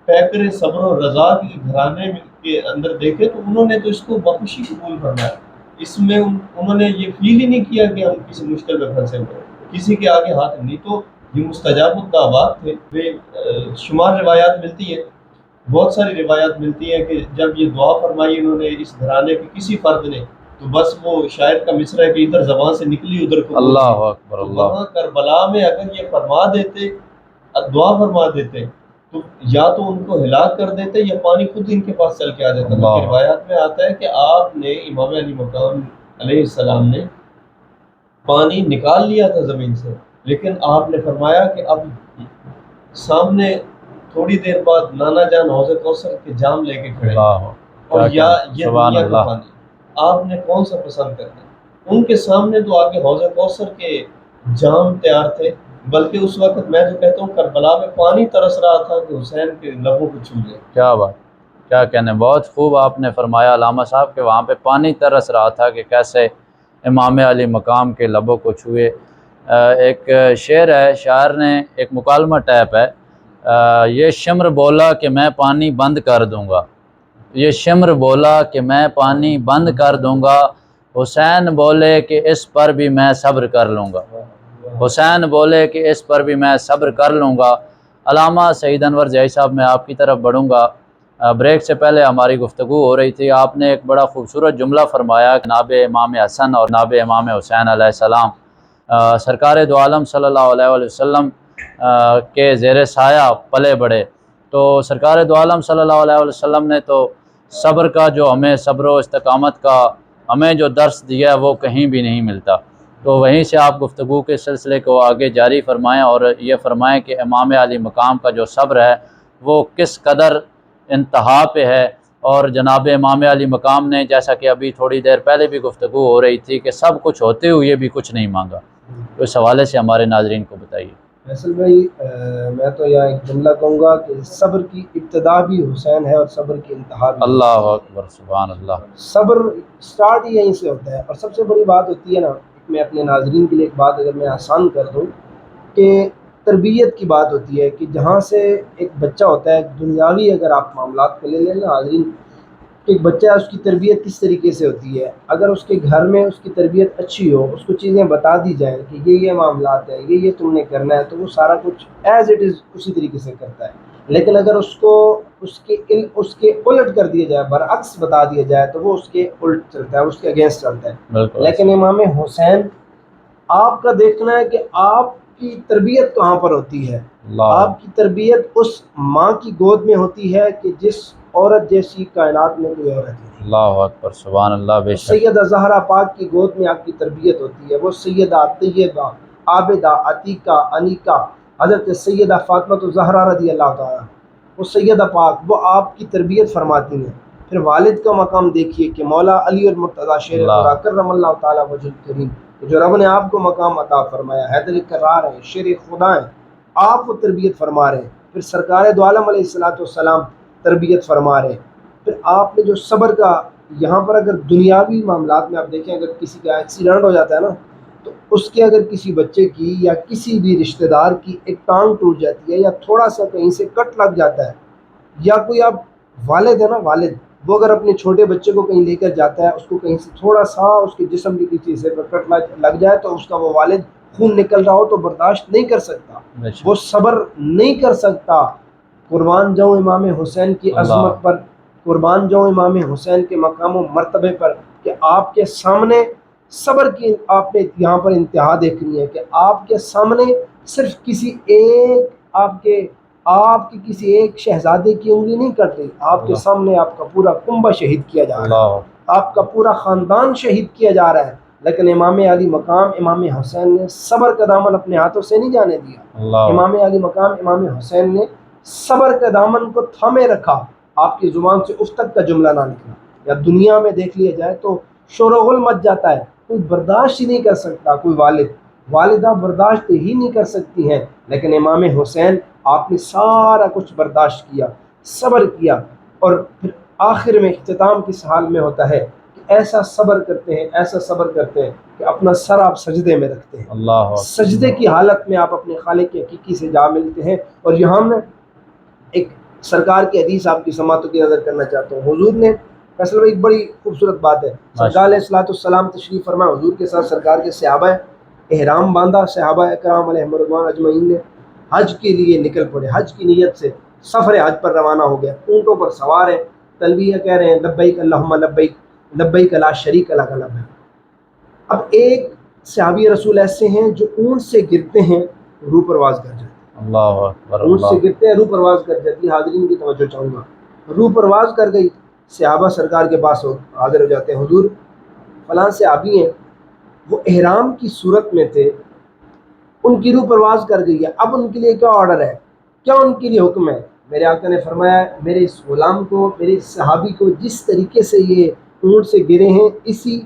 پیکر صبر و رضا کے گھرانے کے اندر دیکھیں تو انہوں نے تو اس کو بخوشی قبول فرمایا۔ اس میں انہوں نے یہ فیل ہی نہیں کیا کہ ہم کسی مشکل میں پھنسے ہوئے، کسی کے آگے ہاتھ نہیں۔ تو یہ مستجاب الدعوات تھے۔ بے شمار روایات ملتی ہیں، بہت ساری روایات ملتی ہیں کہ جب یہ دعا فرمائی انہوں نے اس گھرانے کے کسی فرد نے، تو بس وہ شاعر کا مصرع ہے کہ ادھر زبان سے نکلی ادھر کو اللہ اکبر، اللہ۔ وہاں کربلا میں اگر یہ فرما دیتے، دعا فرما دیتے، تو یا تو ان کو ہلاک کر دیتے یا پانی خود ان کے پاس چل کے آ جاتا۔ بلکہ روایات میں آتا ہے کہ آپ نے، امام علی مقام علیہ السلام نے پانی نکال لیا تھا زمین سے، لیکن آپ نے فرمایا کہ اب سامنے تھوڑی دیر بعد نانا جان حوض کوثر کے جام لے کے کھڑے، اور یا یہ دنیا کا پانی آپ نے کون سا پسند کرنا ہے؟ ان کے سامنے تو آگے حوض کوثر کے جام تیار تھے، بلکہ اس وقت میں تو کہتا ہوں کربلا میں پانی ترس رہا تھا کہ حسین کے لبوں کو چھو لے۔ کیا بات، کیا کہنے، بہت خوب آپ نے فرمایا علامہ صاحب کہ وہاں پہ پانی ترس رہا تھا کہ کیسے امام علی مقام کے لبوں کو چھوئے۔ ایک شعر ہے، شاعر نے ایک مکالمہ ٹائپ ہے، یہ شمر بولا کہ میں پانی بند کر دوں گا، یہ شمر بولا کہ میں پانی بند کر دوں گا، حسین بولے کہ اس پر بھی میں صبر کر لوں گا، حسین بولے کہ اس پر بھی میں صبر کر لوں گا۔ علامہ سعید انور زئی صاحب، میں آپ کی طرف بڑھوں گا۔ بریک سے پہلے ہماری گفتگو ہو رہی تھی، آپ نے ایک بڑا خوبصورت جملہ فرمایا کہ ناب امام حسن اور ناب امام حسین علیہ السلام سرکار دو عالم صلی اللہ علیہ وسلم کے زیر سایہ پلے بڑھے، تو سرکار دو عالم صلی اللہ علیہ وسلم نے تو صبر کا جو ہمیں صبر و استقامت کا ہمیں جو درس دیا ہے وہ کہیں بھی نہیں ملتا۔ تو وہیں سے آپ گفتگو کے سلسلے کو آگے جاری فرمائیں اور یہ فرمائیں کہ امام علی مقام کا جو صبر ہے وہ کس قدر انتہا پہ ہے، اور جناب امام علی مقام نے جیسا کہ ابھی تھوڑی دیر پہلے بھی گفتگو ہو رہی تھی کہ سب کچھ ہوتے ہوئے بھی کچھ نہیں مانگا، تو اس حوالے سے ہمارے ناظرین کو بتائیے۔ فیصل بھائی، میں تو یہاں ایک جملہ کہوں گا کہ صبر کی ابتدا بھی حسین ہے اور صبر کی انتہا بھی اللہ اکبر، سبحان اللہ۔ صبر سٹارٹ ہی یہیں سے ہوتا ہے۔ اور سب سے بڑی بات ہوتی ہے نا، میں اپنے ناظرین کے لیے ایک بات اگر میں آسان کر دوں کہ تربیت کی بات ہوتی ہے، کہ جہاں سے ایک بچہ ہوتا ہے، دنیاوی اگر آپ معاملات کو لے لیں نا ناظرین، کہ ایک بچہ اس کی تربیت کس طریقے سے ہوتی ہے، اگر اس کے گھر میں اس کی تربیت اچھی ہو، اس کو چیزیں بتا دی جائیں کہ یہ معاملات ہیں، یہ تم نے کرنا ہے، تو وہ سارا کچھ ایز اٹ از اسی طریقے سے کرتا ہے۔ لیکن اگر اس کو اس کے الٹ کر دیا جائے، برعکس بتا دیا جائے، تو وہ اس کے الٹ چلتا ہے، اس کے اگینسٹ چلتا ہے۔ بالکل۔ لیکن امام حسین، آپ کا دیکھنا ہے کہ آپ کی تربیت کہاں پر ہوتی ہے؟ آپ کی تربیت اس ماں کی گود میں ہوتی ہے کہ جس عورت جیسی کائنات میں کوئی عورت نہیں۔ اللہ اکبر، سبحان اللہ۔ بے شک سیدہ زہرا پاک کی گود میں آپ کی تربیت ہوتی ہے۔ وہ سیدہ طیبہ عابدہ عتیقہ انیکہ حضرت سیدہ فاطمہ زہرا رضی اللہ تعالیٰ، وہ سیدہ پاک، وہ آپ کی تربیت فرماتی ہیں۔ پھر والد کا مقام دیکھیے کہ مولا علی المرتضیٰ شیر خدا کرم اللہ تعالیٰ وجہ کریم، جو رب نے آپ کو مقام عطا فرمایا، حیدر کرار ہیں، شیر خدا ہیں، آپ وہ تربیت فرما رہے ہیں۔ پھر سرکار دو عالم علیہ السلام تربیت فرما رہے ہیں۔ پھر آپ نے جو صبر کا، یہاں پر اگر دنیاوی معاملات میں آپ دیکھیں، اگر کسی کا ایکسیڈنٹ ہو جاتا ہے نا، تو اس کے اگر کسی بچے کی یا کسی بھی رشتہ دار کی ایک ٹانگ ٹوٹ جاتی ہے، یا تھوڑا سا کہیں سے کٹ لگ جاتا ہے، یا کوئی آپ والد ہے نا، والد وہ اگر اپنے چھوٹے بچے کو کہیں لے کر جاتا ہے، اس کو کہیں سے تھوڑا سا اس کے جسم کی کسی حصے پر کٹ لگ جائے، تو اس کا وہ والد خون نکل رہا ہو تو برداشت نہیں کر سکتا، وہ صبر نہیں کر سکتا۔ قربان جاؤں امام حسین کی عظمت پر، قربان جاؤں امام حسین کے مقام و مرتبے پر، کہ آپ کے سامنے صبر کی آپ نے یہاں پر انتہا دیکھنی ہے، کہ آپ کے سامنے صرف کسی ایک آپ کے کسی ایک شہزادے کی انگلی نہیں کٹ رہی، آپ کے سامنے آپ کا پورا کنبہ شہید کیا جا رہا ہے، آپ کا پورا خاندان شہید کیا جا رہا ہے۔ لیکن امام علی مقام امام حسین نے صبر کا دامن اپنے ہاتھوں سے نہیں جانے دیا۔ امام علی مقام امام حسین نے صبر کا دامن کو تھامے رکھا، آپ کی زبان سے اف تک کا جملہ نہ نکلا۔ یا دنیا میں دیکھ لیا جائے تو شور و غل مچ جاتا ہے، کوئی برداشت ہی نہیں کر سکتا، کوئی والدہ برداشت ہی نہیں کر سکتی ہیں، لیکن امام حسین آپ نے سارا کچھ برداشت کیا، صبر کیا، اور پھر آخر میں اختتام کس حال میں ہوتا ہے کہ ایسا صبر کرتے ہیں، ایسا صبر کرتے ہیں کہ اپنا سر آپ سجدے میں رکھتے ہیں، سجدے کی حالت میں آپ اپنے خالق کے حقیقی سے جا ملتے ہیں۔ اور یہاں میں ایک سرکار کی حدیث آپ کی سماعتوں کی نظر کرنا چاہتا ہوں۔ حضور نے فیصل بھائی ایک بڑی خوبصورت بات ہے، سرکار علیہ السلام تشریف فرمائے، حضور کے ساتھ سرکار کے صحابہ احرام باندھا، صحابہ اکرام علیہم رضوان اجمعین نے حج کے لیے نکل پڑے، حج کی نیت سے سفر حج پر روانہ ہو گیا، اونٹوں پر سوار ہیں، تلبیہ کہہ رہے ہیں، لبیک اللہم لبیک لبیک لا شریک لک لبیک۔ اب ایک صحابی رسول ایسے ہیں جو اونٹ سے گرتے ہیں، روح پرواز کر جاتے ہیں، اللہ اکبر، اونٹ سے گرتے ہیں، روح پرواز کر جاتی ہے۔ حاضرین کی توجہ چاہوں گا، روح پرواز کر گئی، صحابہ سرکار کے پاس حاضر ہو جاتے ہیں، حضور فلاں صحابی ہیں، وہ احرام کی صورت میں تھے، ان کی روح پرواز کر گئی ہے، اب ان کے لیے کیا آرڈر ہے، کیا ان کے لیے حکم ہے؟ میرے آقا نے فرمایا، میرے اس غلام کو، میرے اس صحابی کو جس طریقے سے یہ اونٹ سے گرے ہیں، اسی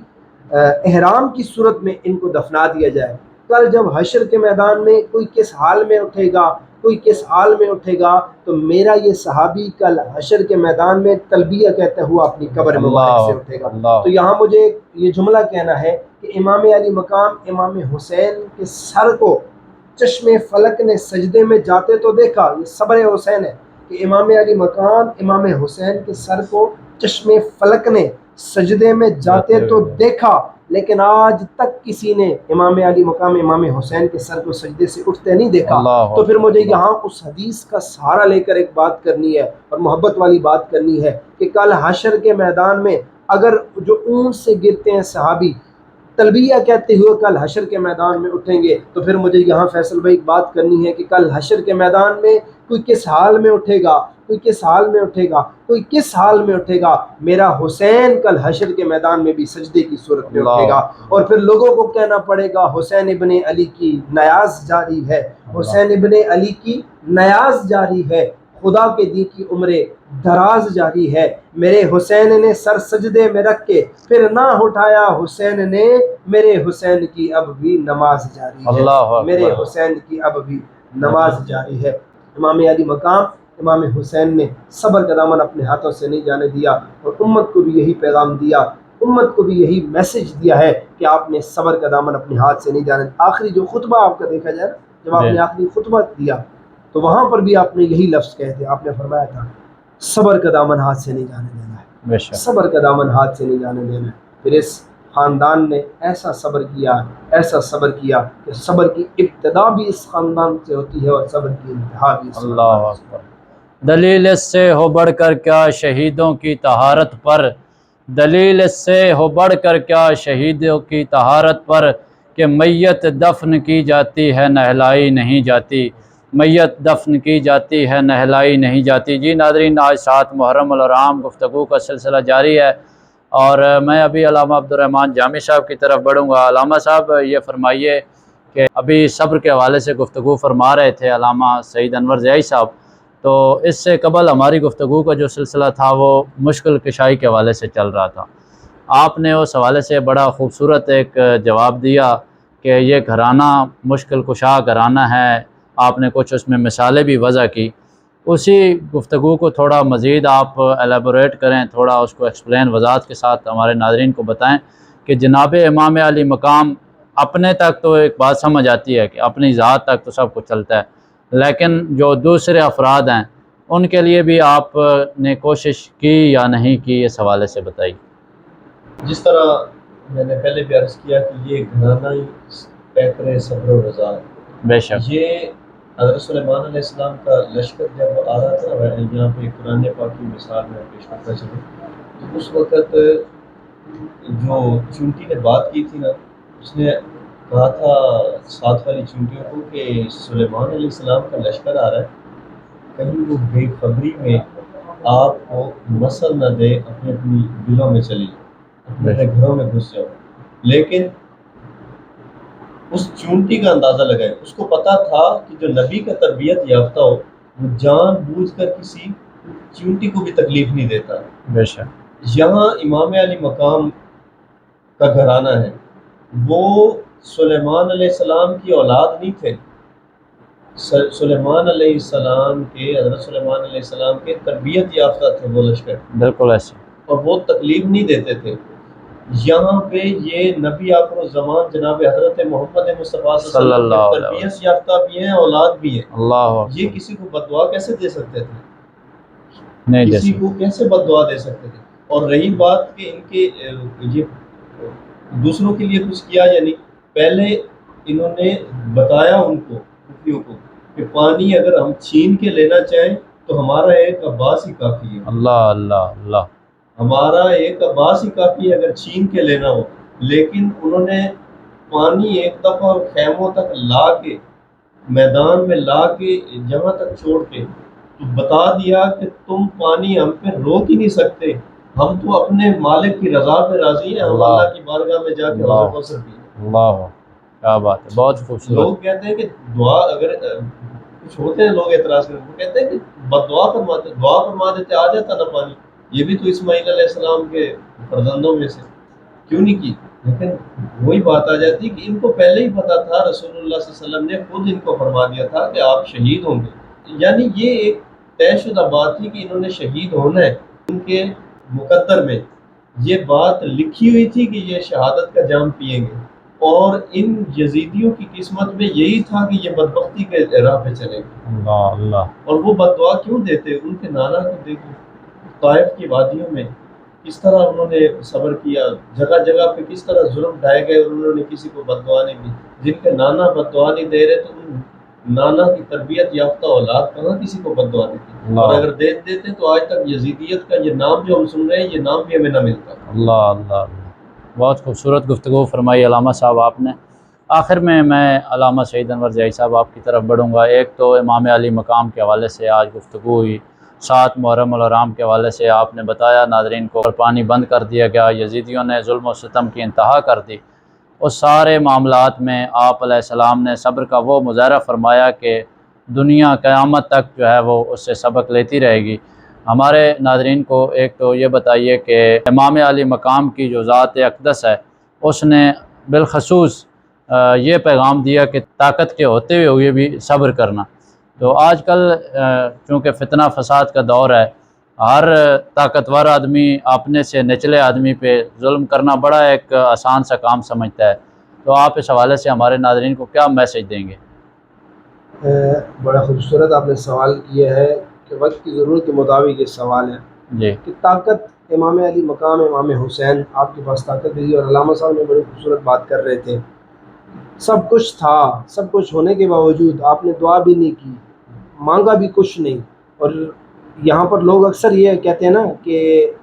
احرام کی صورت میں ان کو دفنا دیا جائے۔ کل جب حشر کے میدان میں کوئی کس حال میں اٹھے گا، کوئی کس حال میں اٹھے گا، تو میرا یہ صحابی کل حشر کے میدان میں تلبیہ کہتا ہوا اپنی قبر مبارک سے اٹھے گا۔ تو یہاں مجھے یہ جملہ کہنا ہے کہ امام علی مقام امام حسین کے سر کو چشم فلک نے سجدے میں جاتے تو دیکھا، یہ صبر حسین ہے کہ امام علی مقام امام حسین کے سر کو چشم فلک نے سجدے میں جاتے تو دیکھا، لیکن آج تک کسی نے امام علی مقام امام حسین کے سر کو سجدے سے اٹھتے نہیں دیکھا۔ تو پھر مجھے یہاں اس حدیث کا سہارا لے کر ایک بات کرنی ہے اور محبت والی بات کرنی ہے کہ کل حشر کے میدان میں اگر جو اونٹ سے گرتے ہیں صحابی، تلبیہ کہتے ہوئے کل حشر کے میدان میں اٹھیں گے، تو پھر مجھے یہاں فیصل بھائی ایک بات کرنی ہے کہ کل حشر کے میدان میں کوئی کس حال میں اٹھے گا، کوئی کس حال میں اٹھے گا، کوئی کس حال میں اٹھے گا؟ میرا حسین کل حشر کے میدان میں بھی سجدے کی صورت میں اٹھے گا، اور پھر لوگوں کو کہنا پڑے گا حسین ابن علی کی نیاز جاری ہے، حسین ابن علی کی نیاز جاری ہے، خدا کے دین کی عمر دراز جاری ہے، میرے حسین نے سر سجدے میں رکھ کے پھر نہ اٹھایا حسین نے، میرے حسین کی اب بھی نماز جاری ہے، اللہ اکبر۔ میرے حسین کی اب بھی نماز جاری ہے۔ امام علی مقام امام حسین نے صبر کا دامن اپنے ہاتھوں سے نہیں جانے دیا، اور امت کو بھی یہی پیغام دیا، امت کو بھی یہی میسج دیا ہے کہ آپ نے صبر کا دامن اپنے ہاتھ سے نہیں جانے دیا۔ آخری جو خطبہ آپ کا دیکھا جائے، جب آپ نے آخری خطبہ دیا تو وہاں پر بھی آپ نے یہی لفظ کہے تھے، آپ نے فرمایا تھا صبر کا دامن ہاتھ سے نہیں جانے دینا ہے، بے شک۔ صبر کا دامن ہاتھ سے نہیں جانے دینا ہے۔ پھر اس خاندان نے ایسا صبر کیا، ایسا صبر کیا کہ صبر کی ابتدا بھی اس خاندان سے ہوتی ہے اور صبر کی انتہا بھی اس اللہ خاندان سے۔ اکبر۔ دلیل اس سے ہو بڑھ کر کیا شہیدوں کی طہارت پر، دلیل اس سے ہو بڑھ کر کیا شہیدوں کی طہارت پر، کہ میت دفن کی جاتی ہے نہلائی نہیں جاتی، میت دفن کی جاتی ہے نہلائی نہیں جاتی۔ جی ناظرین، آج 7 محرم الحرام گفتگو کا سلسلہ جاری ہے، اور میں ابھی علامہ عبدالرحمن جامی صاحب کی طرف بڑھوں گا۔ علامہ صاحب یہ فرمائیے کہ ابھی صبر کے حوالے سے گفتگو فرما رہے تھے علامہ سعید انور ضیائی صاحب، تو اس سے قبل ہماری گفتگو کا جو سلسلہ تھا وہ مشکل کشائی کے حوالے سے چل رہا تھا۔ آپ نے اس حوالے سے بڑا خوبصورت ایک جواب دیا کہ یہ گھرانہ مشکل کشا گھرانہ ہے، آپ نے کچھ اس میں مثالیں بھی وضع کی۔ اسی گفتگو کو تھوڑا مزید آپ ایلیبوریٹ کریں، تھوڑا اس کو ایکسپلین وضاحت کے ساتھ ہمارے ناظرین کو بتائیں کہ جناب امام علی مقام اپنے تک تو ایک بات سمجھ آتی ہے کہ اپنی ذات تک تو سب کچھ چلتا ہے، لیکن جو دوسرے افراد ہیں ان کے لیے بھی آپ نے کوشش کی یا نہیں کی، اس حوالے سے بتائیے۔ جس طرح میں نے پہلے بھی عرض کیا کہ یہ گھرانہ ہی پیکر صبر و رضا ہے۔ بے شک۔ یہ حضرت سلیمان علیہ السلام کا لشکر جب آ رہا تھا، یہاں پہ قرآن پاک کی مثال میں پیش کرتا چلوں، تو اس وقت جو چونٹی نے بات کی تھی نا، اس نے کہا تھا 7 والی چونٹیوں کو کہ سلیمان علیہ السلام کا لشکر آ رہا ہے، کہیں وہ بے خبری میں آپ کو مسل نہ دے، اپنے اپنی دلوں میں چلی جاؤ، اپنے گھروں میں گھس جاؤ۔ لیکن اس چونٹی کا اندازہ لگائے، اس کو پتا تھا کہ جو نبی کا تربیت یافتہ ہو وہ جان بوجھ کر کسی چونٹی کو بھی تکلیف نہیں دیتا۔ بے شک۔ یہاں امام علی مقام کا گھرانہ ہے، وہ سلیمان علیہ السلام کی اولاد نہیں تھے، سلیمان علیہ السلام کے حضرت سلیمان علیہ السلام کے تربیت یافتہ تھے وہ لشکر، بالکل ایسے۔ اور وہ تکلیف نہیں دیتے تھے۔ یہاں پہ یہ نبی آخر الزمان جناب حضرت محمد مصطفیٰ صلی اللہ علیہ وسلم تربیت یافتہ بھی ہیں، اولاد بھی ہیں، اللہ یہ کسی کو بددعا کیسے دے سکتے تھے؟ نہیں دے کسی سکتے۔ کو کیسے بددعا دے سکتے تھے؟ اور رہی بات کہ ان کے یہ دوسروں کے لیے کچھ کیا یا نہیں، پہلے انہوں نے بتایا ان کو کفریوں کو کہ پانی اگر ہم چھین کے لینا چاہیں تو ہمارا ایک عباس ہی کافی ہے، اللہ اللہ اللہ، ہمارا ایک عباس ہی کافی ہے اگر چھین کے لینا ہو۔ لیکن انہوں نے پانی ایک دفعہ خیموں تک لا کے، میدان میں لا کے، جہاں تک چھوڑ کے تو بتا دیا کہ تم پانی ہم پہ روک ہی نہیں سکتے، ہم تو اپنے مالک کی رضا پہ راضی ہیں، ہم اللہ کی بارگاہ میں جا کے حوض کوثر پئیں۔ اللہ، کیا بات ہے، بہت خوبصورت۔ لوگ کہتے ہیں کہ دعا اگر کچھ ہوتے ہیں لوگ اعتراض کرتے ہیں، وہ کہتے ہیں کہ بد دعا فرماتے، دعا فرما دیتے آ جاتا نا پانی، یہ بھی تو اسماعیل علیہ السلام کے فرزندوں میں سے، کیوں نہیں کی؟ لیکن وہی بات آ جاتی کہ ان کو پہلے ہی پتا تھا، رسول اللہ صلی اللہ علیہ وسلم نے خود ان کو فرما دیا تھا کہ آپ شہید ہوں گے، یعنی یہ ایک طے شدہ بات تھی کہ انہوں نے شہید ہونا ہے، ان کے مقدر میں یہ بات لکھی ہوئی تھی کہ یہ شہادت کا جام پیئیں گے، اور ان یزیدیوں کی قسمت میں یہی تھا کہ یہ بدبختی کے راہ پہ چلے گے۔ اللہ اللہ، اور وہ بد دعا کیوں دیتے؟ ان کے نانا کو دیکھو، طائف کی وادیوں میں کس طرح انہوں نے صبر کیا، جگہ جگہ پہ کس طرح ظلم ڈھائے گئے اور انہوں نے کسی کو بد دعا نہیں دی۔ جن کے نانا بد دعا نہیں دے رہے تو ان نانا کی تربیت یافتہ اولاد کہاں کسی کو بد دعا دیتی، اور اگر دے دیتے تو آج تک یزیدیت کا یہ نام جو ہم سن رہے ہیں یہ نام بھی ہمیں نہ ملتا۔ اللہ اللہ اللہ، بہت خوبصورت گفتگو فرمائی علامہ صاحب آپ نے۔ آخر میں علامہ سعید انور زیائی صاحب آپ کی طرف بڑھوں گا۔ ایک تو امام علی مقام کے حوالے سے آج گفتگو ہوئی، 7 محرم الحرام کے حوالے سے آپ نے بتایا ناظرین کو، پانی بند کر دیا گیا، یزیدیوں نے ظلم و ستم کی انتہا کر دی۔ اس سارے معاملات میں آپ علیہ السلام نے صبر کا وہ مظاہرہ فرمایا کہ دنیا قیامت تک جو ہے وہ اس سے سبق لیتی رہے گی۔ ہمارے ناظرین کو ایک تو یہ بتائیے کہ امام علی مقام کی جو ذات اقدس ہے اس نے بالخصوص یہ پیغام دیا کہ طاقت کے ہوتے ہوئے بھی صبر کرنا۔ تو آج کل چونکہ فتنہ فساد کا دور ہے، ہر طاقتور آدمی اپنے سے نچلے آدمی پہ ظلم کرنا بڑا ایک آسان سا کام سمجھتا ہے۔ تو آپ اس حوالے سے ہمارے ناظرین کو کیا میسج دیں گے؟ بڑا خوبصورت آپ نے سوال کیا ہے کہ وقت کی ضرورت کے مطابق یہ سوال ہے جی کہ طاقت امام علی مقام امام حسین آپ کے پاس طاقت بھی، اور علامہ صاحب نے بڑی خوبصورت بات کر رہے تھے، سب کچھ تھا، سب کچھ ہونے کے باوجود آپ نے دعا بھی نہیں کی، مانگا بھی کچھ نہیں۔ اور یہاں پر لوگ اکثر یہ کہتے ہیں نا کہ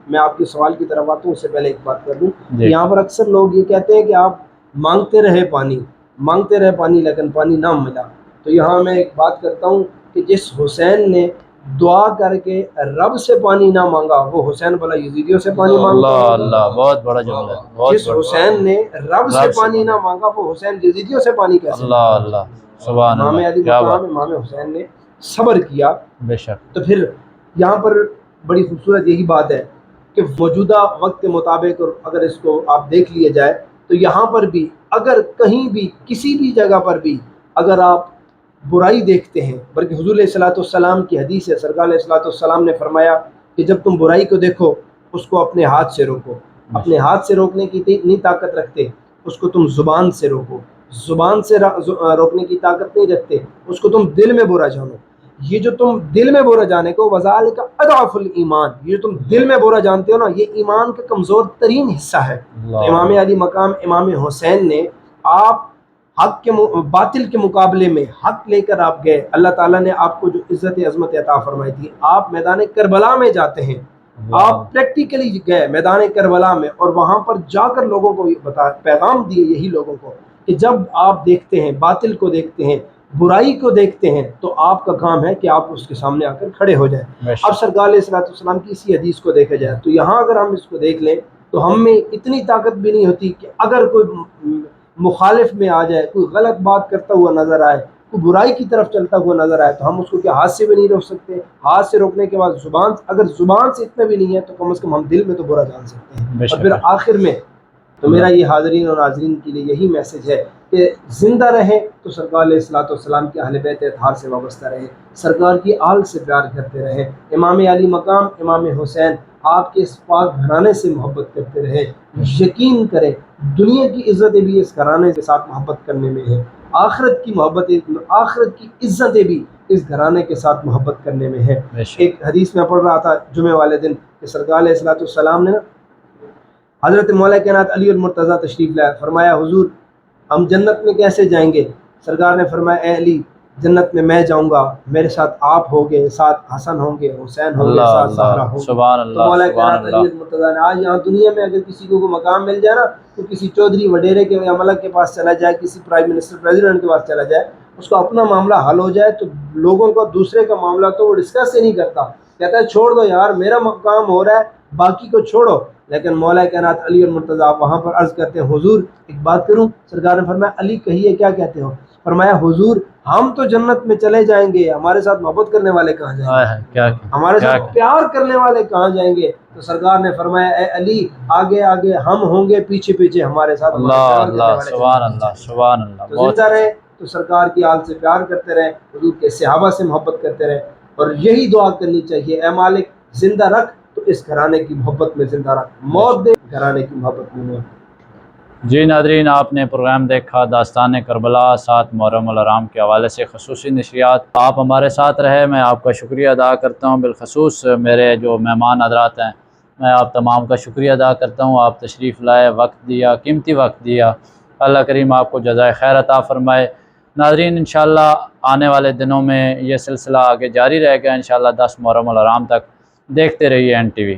میں آپ کے سوال کی طرف آتا ہوں، اس سے پہلے ایک بات کر دوں، یہاں پر اکثر لوگ یہ کہتے ہیں کہ آپ مانگتے رہے پانی لیکن پانی نہ ملا۔ تو یہاں میں ایک بات کرتا ہوں کہ جس حسین نے دعا کر کے رب سے پانی نہ مانگا، وہ حسین بلا یزیدیوں سے پانی مانگتا اللہ ہے؟ اللہ، بہت بڑا جملہ ہے، بہت جس حسین نے رب سے پانی نہ مانگا، وہ حسین یزیدیوں سے پانی کیسے اللہ اللہ، سبحان امام اللہ، علی کیا مقام بات، امام حسین نے صبر کیا۔ بے شک۔ تو پھر یہاں پر بڑی خوبصورت یہی بات ہے کہ موجودہ وقت کے مطابق، اور اگر اس کو آپ دیکھ لیا جائے تو یہاں پر بھی اگر کہیں بھی کسی بھی جگہ پر بھی اگر آپ برائی دیکھتے ہیں، بلکہ حضور علیہ الصلوۃ والسلام کی حدیث ہے، سرکار علیہ الصلوۃ والسلام نے فرمایا کہ جب تم برائی کو دیکھو اس کو اپنے ہاتھ سے روکو، اپنے ہاتھ سے روکنے کی اتنی طاقت رکھتے اس کو تم زبان سے روکو، زبان سے روکنے کی طاقت نہیں رکھتے اس کو تم دل میں برا جانو۔ یہ جو تم دل میں برا جانے کو وذالک اضعف الایمان، یہ جو تم دل میں برا جانتے ہو نا، یہ ایمان کا کمزور ترین حصہ ہے۔ تو امام علی مقام امام حسین نے آپ حق کے باطل کے مقابلے میں حق لے کر آپ گئے، اللہ تعالیٰ نے آپ کو جو عزت عظمت عطا فرمائی تھی، آپ میدان کربلا میں جاتے ہیں، آپ پریکٹیکلی گئے میدان کربلا میں، اور وہاں پر جا کر لوگوں کو پیغام دیے یہی لوگوں کو کہ جب آپ دیکھتے ہیں باطل کو دیکھتے ہیں، برائی کو دیکھتے ہیں، تو آپ کا کام ہے کہ آپ اس کے سامنے آ کر کھڑے ہو جائیں۔ اب سرکار علیہ الصلوۃ والسلام کی اسی حدیث کو دیکھا جائے تو یہاں اگر ہم اس کو دیکھ لیں تو ہم میں اتنی طاقت بھی نہیں ہوتی کہ اگر کوئی مخالف میں آ جائے، کوئی غلط بات کرتا ہوا نظر آئے، کوئی برائی کی طرف چلتا ہوا نظر آئے، تو ہم اس کو کیا ہاتھ سے بھی نہیں روک سکتے؟ ہاتھ سے روکنے کے بعد زبان، اگر زبان سے اتنا بھی نہیں ہے تو کم از کم ہم دل میں تو برا جان سکتے ہیں۔ اور پھر آخر میں تو میرا یہ حاضرین اور ناظرین کے لیے یہی میسج ہے کہ زندہ رہیں تو سرکار علیہ الصلوۃ والسلام کے اہل بیت اطہار سے وابستہ رہیں، سرکار کی آل سے پیار کرتے رہیں، امام علی مقام امام حسین آپ کے اس پاک گھرانے سے محبت کرتے رہیں۔ یقین کریں دنیا کی عزتیں بھی اس گھرانے کے ساتھ محبت کرنے میں ہیں، آخرت کی محبتیں، آخرت کی عزتیں بھی اس گھرانے کے ساتھ محبت کرنے میں ہیں۔ ایک حدیث میں پڑھ رہا تھا جمعے والے دن کہ سرکار علیہ الصلوۃ والسلام نے حضرت مولا کائنات علی المرتضیٰ تشریف لائے، فرمایا حضور ہم جنت میں کیسے جائیں گے؟ سرکار نے فرمایا اے علی جنت میں میں جاؤں گا، میرے ساتھ آپ ہوں گے، ساتھ حسن ہوں گے، حسین ہوں گے، ساتھ زہرا ہوں گے۔ تو مولا کائنات علی المرتضیٰ نے آج یہاں دنیا میں اگر کسی کو مقام مل جائے نا تو کسی چودھری وڈیرے کے یا ملک کے پاس چلا جائے، کسی پرائم منسٹر پریزیڈنٹ کے پاس چلا جائے، اس کو اپنا معاملہ حل ہو جائے تو لوگوں کو دوسرے کا معاملہ تو وہ ڈسکس ہی نہیں کرتا، کہتا ہے چھوڑ دو یار میرا مقام ہو رہا ہے باقی کو چھوڑو۔ لیکن مولا کائنات علی المرتضیٰ وہاں پر عرض کرتے ہیں حضور ایک بات کروں؟ سرکار نے فرمایا علی کہیے کیا کہتے ہو؟ فرمایا حضور ہم تو جنت میں چلے جائیں گے، ہمارے ساتھ محبت کرنے والے کہاں جائیں گے؟ ہمارے ساتھ پیار کرنے والے کہاں جائیں گے؟ تو سرکار نے فرمایا اے علی آگے آگے ہم ہوں گے، پیچھے پیچھے ہمارے ساتھ سبحان اللہ سبحان اللہ۔ تو زندہ رہے تو سرکار کی آل سے پیار کرتے رہے، حضور کے صحابہ سے محبت کرتے رہے، اور یہی دعا کرنی چاہیے اے مالک زندہ رکھ تو اس گھرانے کی محبت میں زندہ رکھ، موت دے گھرانے کی محبت میں موت۔ جی ناظرین آپ نے پروگرام دیکھا داستان کربلا 7 محرم الحرام کے حوالے سے خصوصی نشریات، آپ ہمارے ساتھ رہے، میں آپ کا شکریہ ادا کرتا ہوں، بالخصوص میرے جو مہمان حضرات ہیں میں آپ تمام کا شکریہ ادا کرتا ہوں، آپ تشریف لائے، وقت دیا، قیمتی وقت دیا، اللہ کریم آپ کو جزائے خیر عطا فرمائے۔ ناظرین انشاءاللہ آنے والے دنوں میں یہ سلسلہ آگے جاری رہے گا انشاءاللہ 10 محرم الحرام تک، دیکھتے رہیے NTV۔